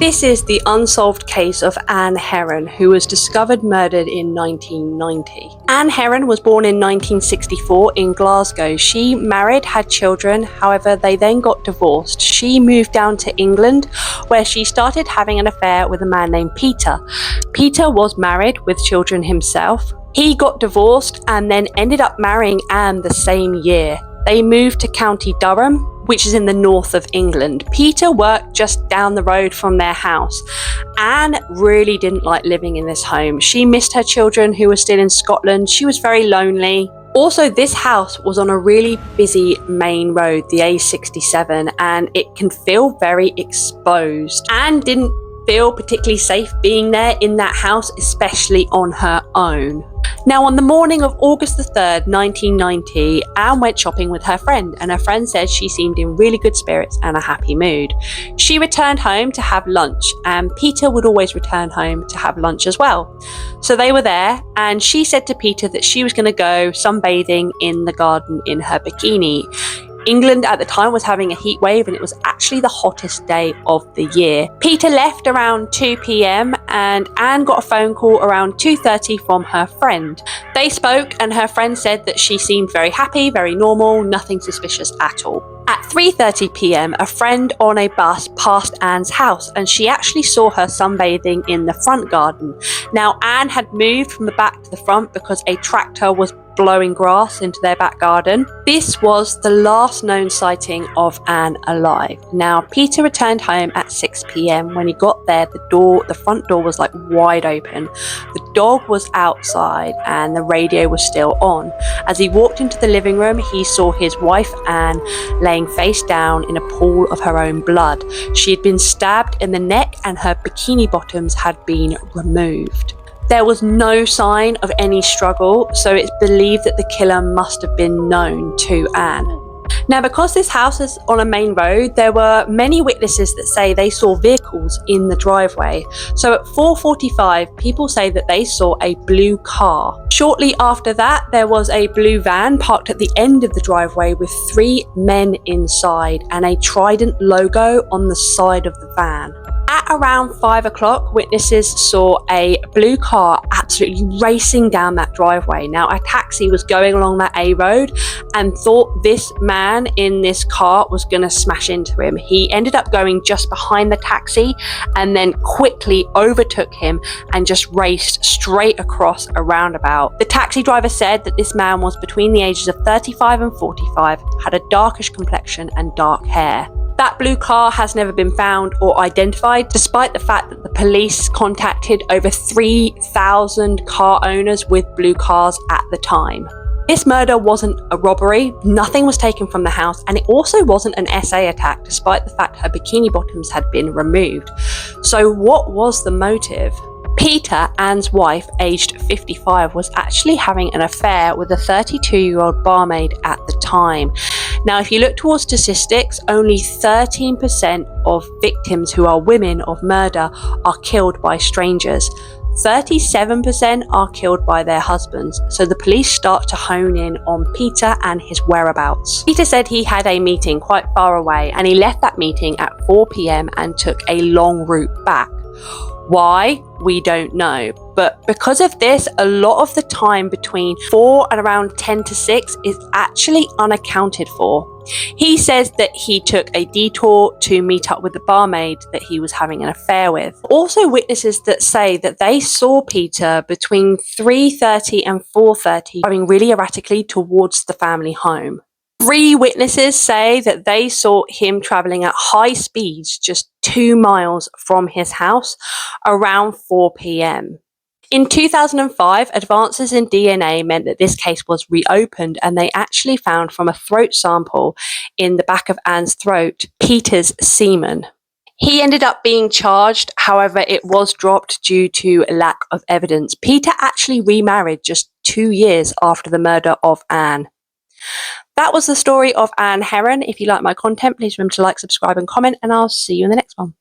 This is the unsolved case of Ann Heron, who was discovered murdered in 1990. Ann Heron was born in 1964 in Glasgow. She married, had children, however they then got divorced. She moved down to England, where she started having an affair with a man named Peter. Peter was married with children himself. He got divorced and then ended up marrying Anne the same year. They moved to County Durham, which is in the north of England. Peter worked just down the road from their house. Anne really didn't like living in this home. She missed her children who were still in Scotland. She was very lonely. Also, this house was on a really busy main road, the A67, and it can feel very exposed. Anne didn't feel particularly safe being there in that house, especially on her own. Now, on the morning of August the 3rd, 1990, Anne went shopping with her friend, and her friend said she seemed in really good spirits and a happy mood. She returned home to have lunch, and Peter would always return home to have lunch as well. So they were there, and she said to Peter that she was going to go sunbathing in the garden in her bikini. England at the time was having a heat wave, and it was actually the hottest day of the year. Peter left around 2 p.m. and Anne got a phone call around 2:30 from her friend. They spoke, and her friend said that she seemed very happy, very normal, nothing suspicious at all. At 3:30 p.m, a friend on a bus passed Anne's house, and she actually saw her sunbathing in the front garden. Now, Anne had moved from the back to the front because a tractor was blowing grass into their back garden. This was the last known sighting of Anne alive. Now, Peter returned home at 6 p.m. When he got there, the front door was like wide open. The dog was outside and the radio was still on. As he walked into the living room, he saw his wife Anne laying face down in a pool of her own blood. She had been stabbed in the neck and her bikini bottoms had been removed. There was no sign of any struggle, so it's believed that the killer must have been known to Anne. Now, because this house is on a main road, there were many witnesses that say they saw vehicles in the driveway. So at 4:45, people say that they saw a blue car. Shortly after that, there was a blue van parked at the end of the driveway with 3 men inside and a Trident logo on the side of the van. At around 5 o'clock, witnesses saw a blue car absolutely racing down that driveway. Now, a taxi was going along that A road and thought this man in this car was going to smash into him. He ended up going just behind the taxi and then quickly overtook him and just raced straight across a roundabout. The taxi driver said that this man was between the ages of 35 and 45, had a darkish complexion and dark hair. That blue car has never been found or identified, despite the fact that the police contacted over 3,000 car owners with blue cars at the time. This murder wasn't a robbery, nothing was taken from the house, and it also wasn't an SA attack, despite the fact her bikini bottoms had been removed. So what was the motive? Peter, Anne's wife, aged 55, was actually having an affair with a 32-year-old barmaid at the time. Now, if you look towards statistics, only 13% of victims who are women of murder are killed by strangers. 37% are killed by their husbands, so the police start to hone in on Peter and his whereabouts. Peter said he had a meeting quite far away, and he left that meeting at 4 p.m. and took a long route back. Why? We don't know. But because of this, a lot of the time between 4 and around 10 to 6 is actually unaccounted for. He says that he took a detour to meet up with the barmaid that he was having an affair with. Also, witnesses that say that they saw Peter between 3:30 and 4:30 driving really erratically towards the family home. 3 witnesses say that they saw him travelling at high speeds just 2 miles from his house around 4 p.m. In 2005, advances in DNA meant that this case was reopened, and they actually found from a throat sample in the back of Anne's throat Peter's semen. He ended up being charged, however, it was dropped due to lack of evidence. Peter actually remarried just 2 years after the murder of Anne. That was the story of Ann Heron. If you like my content, please remember to like, subscribe and comment, and I'll see you in the next one.